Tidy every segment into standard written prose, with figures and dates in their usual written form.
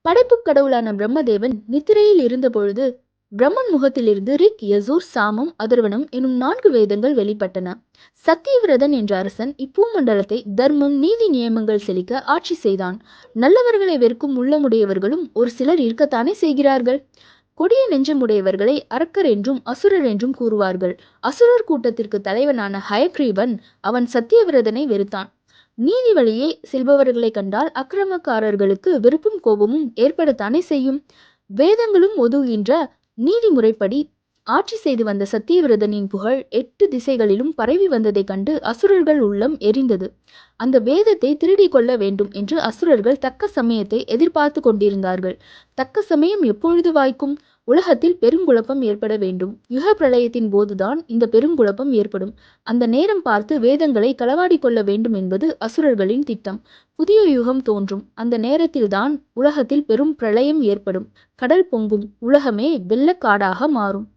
படைப்புக் கடவுளான பிரம்மதேவன் நித்திரையில் இருந்தபொழுது பிரம்மன் முகத்திலிருந்து ரிக், யசூர், சாமம், அதர்வனம் எனும் 4 வேதங்கள் வெளிப்பட்டன. சத்தியவிரதன் என்ற அரசன் இப்பூமண்டலத்தை தர்மம், நீதி, நியமங்கள் செழிக்க ஆட்சி செய்தான். நல்லவர்களை வெறுக்கும் உள்ளமுடையவர்களும் ஒரு சிலர் இருக்கத்தானே செய்கிறார்கள். கொடிய நெஞ்சமுடையவர்களை அரக்கர் என்றும் அசுரர் என்றும் கூறுவார்கள். அசுரர் கூட்டத்திற்கு தலைவனான ஹயக்ரீவன் அவன் சத்தியவிரதனை வெறுத்தான். நீதி வழியே செல்பவர்களை கண்டால் அக்கிரமக்காரர்களுக்கு வெறுப்பும் கோபமும் ஏற்படத்தானே செய்யும். வேதங்களும் ஒதுகின்ற நீதி முறைப்படி ஆட்சி செய்து வந்த சத்தியவிரதனின் புகழ் 8 திசைகளிலும் பரவி வந்ததைக் கண்டு அசுரர்கள் உள்ளம் எரிந்தது. அந்த வேதத்தை திருடிக் கொள்ள வேண்டும் என்று அசுரர்கள் தக்க சமயத்தை எதிர்பார்த்து கொண்டிருந்தார்கள். தக்க சமயம் எப்பொழுது வாய்க்கும்? உலகத்தில் பெருங்குழப்பம் ஏற்பட வேண்டும். யுக பிரளயத்தின் போதுதான் இந்த பெருங்குழப்பம் ஏற்படும். அந்த நேரம் பார்த்து வேதங்களை களவாடி கொள்ள வேண்டும் என்பது அசுரர்களின் திட்டம். புதிய யுகம் தோன்றும். அந்த நேரத்தில்தான் உலகத்தில் பெரும் பிரளயம் ஏற்படும். கடல் பொங்கும். உலகமே வெள்ளக்காடாக மாறும்.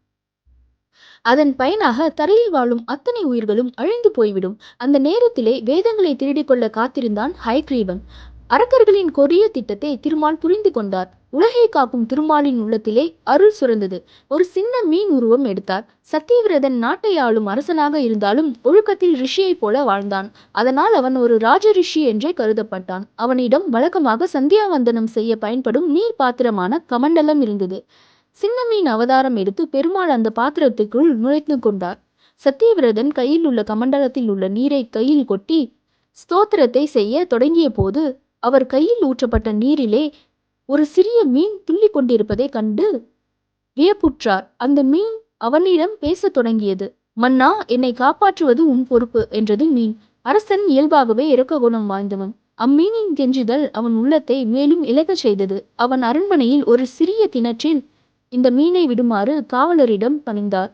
அதன் பயனாக தரையில் வாழும் அத்தனை உயிர்களும் அழிந்து போய்விடும். அந்த நேரத்திலே வேதங்களை திருடிக் கொள்ள காத்திருந்தான் ஹயக்ரீவன். அரக்கர்களின் கொடிய திட்டத்தை திருமால் புரிந்து கொண்டார். உலகை காக்கும் திருமாலின் உள்ளத்திலே அருள் சுரந்தது. ஒரு சின்ன மீன் உருவம் எடுத்தார். சத்தியவிரதன் நாட்டை ஆளும் அரசனாக இருந்தாலும் ஒழுக்கத்தில் ரிஷியைப் போல வாழ்ந்தான். அதனால் அவன் ஒரு ராஜ ரிஷி என்றே கருதப்பட்டான். அவனிடம் வழக்கமாக சந்தியாவந்தனம் செய்ய பயன்படும் நீர் பாத்திரமான கமண்டலம் இருந்தது. சின்ன மீன் அவதாரம் எடுத்து பெருமாள் அந்த பாத்திரத்துக்குள் நுழைத்து கொண்டார். சத்தியவிரதன் கையில் உள்ள கமண்டலத்தில் உள்ள நீரை கையில் கொட்டி ஸ்தோத்திரத்தை செய்ய தொடங்கிய போது அவர் கையில் ஊற்றப்பட்ட நீரிலே ஒரு சிறிய மீன் துள்ளி கொண்டிருப்பதை கண்டு வியப்புற்றார். அந்த மீன் அவனிடம் பேசத் தொடங்கியது. மன்னா, என்னை காப்பாற்றுவது உன் பொறுப்பு என்றது மீன். அரசன் இயல்பாகவே இரக்க குணம் வாய்ந்தவன். அம்மீனின் கெஞ்சுதல் அவன் உள்ளத்தை மேலும் இழக்கச் செய்தது. அவன் அரண்மனையில் ஒரு சிறிய கிணற்றில் இந்த மீனை விடுமாறு காவலரிடம் பணிந்தார்.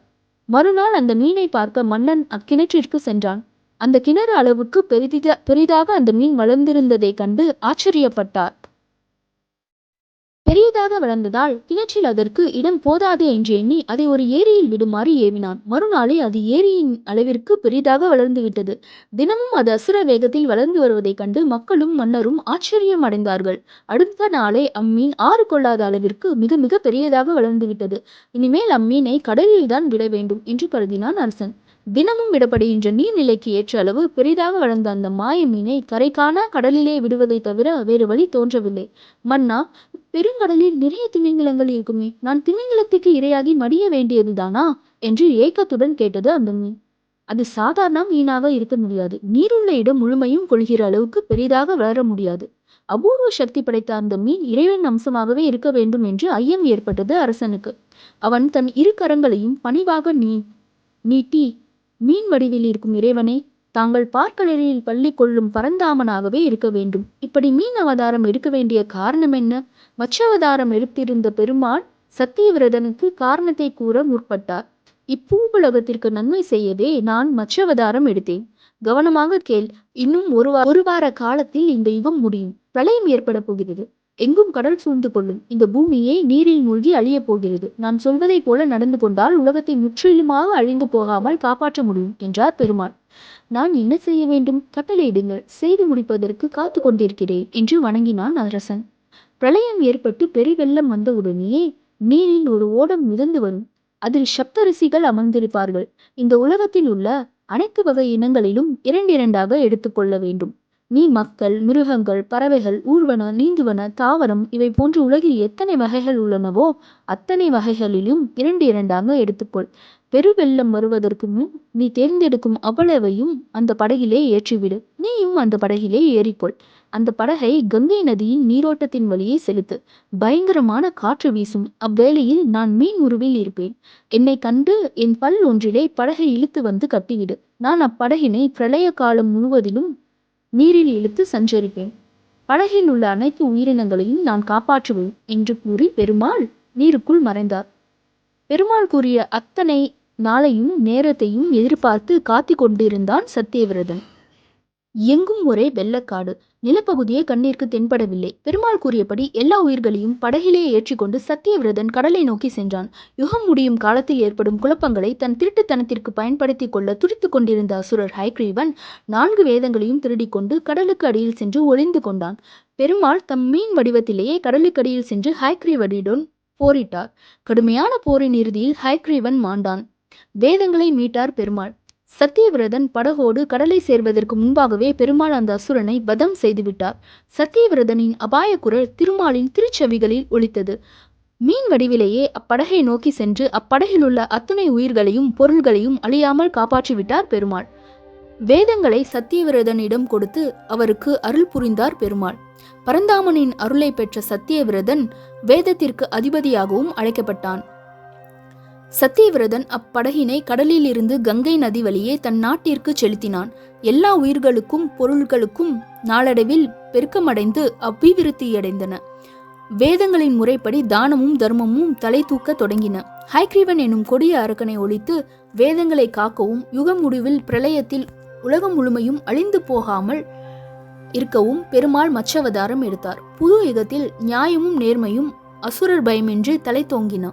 மறுநாள் அந்த மீனை பார்க்க மன்னன் அக்கிணற்றிற்கு சென்றான். அந்த கிணறு அளவுக்கு பெரிதாக அந்த மீன் வளர்ந்திருந்ததை கண்டு ஆச்சரியப்பட்டார். பெரியதாக வளர்ந்ததால் கிணற்றில் அதற்கு இடம் போதாது என்று எண்ணி அதை ஒரு ஏரியில் விடுமாறு ஏவினான். மறுநாளே அது ஏரியின் அளவிற்கு பெரிதாக வளர்ந்து விட்டது. தினமும் அது அசுர வேகத்தில் வளர்ந்து வருவதைக் கண்டு மக்களும் மன்னரும் ஆச்சரியம் அடைந்தார்கள். அடுத்த நாளே அம்மீன் 6 கொள்ளாத அளவிற்கு மிக மிக பெரியதாக வளர்ந்து விட்டது. இனிமேல் அம்மீனை கடலில்தான் விட வேண்டும் என்று கருதினான் அரசன். தினமும் விடப்படுகின்ற நீர்நிலைக்கு ஏற்ற அளவு பெரிதாக வளர்ந்த அந்த மாய மீனை கரை காண கடலிலே விடுவதை தவிர வேறு வழி தோன்றவில்லை. மன்னா, பெருங்கடலில் நிறைய திமிங்கிலங்கள் இருக்குமே, நான் திமிங்கிலத்துக்கு இரையாகி மடிய வேண்டியதுதானா என்று ஏக்கத்துடன் கேட்டது அந்த மீன். அது சாதாரண மீனாக இருக்க முடியாது. நீருள்ள இடம் முழுமையும் கொள்கிற அளவுக்கு பெரிதாக வளர முடியாது. அபூர்வ சக்தி படைத்த அந்த மீன் இறைவன் அம்சமாகவே இருக்க வேண்டும் என்று ஐயம் ஏற்பட்டது அரசனுக்கு. அவன் தன் 2 கரங்களையும் பணிவாக நீட்டி, மீன் வடிவில் இருக்கும் இறைவனை, தாங்கள் பார்க்கடலில் பள்ளி கொள்ளும் பரந்தாமனாகவே இருக்க வேண்டும். இப்படி மீன் அவதாரம் எடுக்க வேண்டிய காரணம் என்ன? மச்சவதாரம் எடுத்திருந்த பெருமாள் சத்தியவிரதனுக்கு காரணத்தை கூற முற்பட்டார். இப்பூவுலகத்திற்கு நன்மை செய்யவே நான் மச்சவதாரம் எடுத்தேன். கவனமாக கேள். இன்னும் ஒரு வார காலத்தில் இந்த யுகம் முடியும். பிரளயம் ஏற்பட போகிறது. எங்கும் கடல் சூழ்ந்து கொள்ளும். இந்த பூமியை நீரில் மூழ்கி அழியப் போகிறது. நான் சொல்வதைப் போல நடந்து கொண்டால் உலகத்தை முற்றிலுமாக அழிந்து போகாமல் காப்பாற்ற முடியும் என்றார் பெருமாள். நான் என்ன செய்ய வேண்டும்? கட்டளையிடுங்கள். செய்து முடிப்பதற்கு காத்து கொண்டிருக்கிறேன் என்று வணங்கினான் அரசன். பிரளயம் ஏற்பட்டு பெருவெள்ளம் வந்தவுடனேயே நீரில் ஒரு ஓடம் மிதந்து வரும். அதில் சப்தரிஷிகள் அமர்ந்திருப்பார்கள். இந்த உலகத்தில் உள்ள அனைத்து வகை இனங்களிலும் 2 எடுத்துக்கொள்ள வேண்டும். நீ மக்கள், மிருகங்கள், பறவைகள், ஊர்வன, நீந்துவன, தாவரம் இவை போன்று உலகில் எத்தனை வகைகள் உள்ளனவோ அத்தனை வகைகளிலும் 2 எடுத்துக்கொள். பெருவெள்ளம் வருவதற்கு முன் நீ தேர்ந்தெடுக்கும் அவ்வளவையும் அந்த படகிலே ஏற்றிவிடு. நீயும் அந்த படகிலே ஏறிக்கொள். அந்த படகை கங்கை நதியின் நீரோட்டத்தின் வழியே செலுத்து. பயங்கரமான காற்று வீசும். அவ்வேளையில் நான் மீன் உருவில் இருப்பேன். என்னை கண்டு என் பல் ஒன்றிலே படகை இழுத்து வந்து கட்டிவிடு. நான் அப்படகினை பிரளய காலம் முழுவதிலும் நீரில் இழுத்து சஞ்சரிப்பேன். படகில் உள்ள அனைத்து உயிரினங்களையும் நான் காப்பாற்றுவேன் என்று கூறி பெருமாள் நீருக்குள் மறைந்தார். பெருமாள் கூறிய அத்தனை நாளையும் நேரத்தையும் எதிர்பார்த்து காத்து கொண்டிருந்தான் சத்தியவிரதன். எங்கும் ஒரே வெள்ளக்காடு. நிலப்பகுதியே கண்ணிற்கு தென்படவில்லை. பெருமாள் கூறியபடி எல்லா உயிர்களையும் படகிலே ஏற்றிக்கொண்டு சத்தியவிரதன் கடலை நோக்கி சென்றான். யுகம் முடியும் காலத்தில் ஏற்படும் குழப்பங்களை தன் திருட்டுத்தனத்திற்கு பயன்படுத்திக் கொள்ள துடித்துக் கொண்டிருந்த அசுரர் ஹயக்ரீவன் 4 வேதங்களையும் திருடிக்கொண்டு கடலுக்கு அடியில் சென்று ஒளிந்து கொண்டான். பெருமாள் தம் மீன் வடிவத்திலேயே கடலுக்கடியில் சென்று ஹயக்ரீவனுடன் போரிட்டார். கடுமையான போரின் இறுதியில் ஹயக்ரீவன் மாண்டான். வேதங்களை மீட்டார் பெருமாள். சத்தியவிரதன் படகோடு கடலை சேர்வதற்கு முன்பாகவே பெருமாள் அந்த அசுரனை வதம் செய்துவிட்டார். சத்தியவிரதனின் அபாய குரல் திருமாலின் திருச்செவிகளில் ஒலித்தது. மீன் வடிவிலேயே அப்படகை நோக்கி சென்று அப்படகில் உள்ள அத்துணை உயிர்களையும் பொருள்களையும் அழியாமல் காப்பாற்றிவிட்டார் பெருமாள். வேதங்களை சத்தியவிரதனிடம் கொடுத்து அவருக்கு அருள் புரிந்தார் பெருமாள். பரந்தாமனின் அருளை பெற்ற சத்தியவிரதன் வேதத்திற்கு அதிபதியாகவும் அழைக்கப்பட்டான். சத்தியவிரதன் அப்படகினை கடலில் இருந்து கங்கை நதி வழியே தன் நாட்டிற்கு செலுத்தினான். எல்லா உயிர்களுக்கும் பொருள்களுக்கும் நாளடைவில் பெருக்கமடைந்து அபிவிருத்தியடைந்தன. வேதங்களின் முறைப்படி தானமும் தர்மமும் தலை தூக்க தொடங்கின. ஹயக்ரீவன் எனும் கொடிய அரக்கனை ஒழித்து வேதங்களை காக்கவும் யுகம் முடிவில் பிரளயத்தில் உலகம் முழுமையும் அழிந்து போகாமல் இருக்கவும் பெருமாள் மச்சவதாரம் எடுத்தார். புது யுகத்தில் நியாயமும் நேர்மையும் அசுரர் பயமின்றி தலை தோங்கின.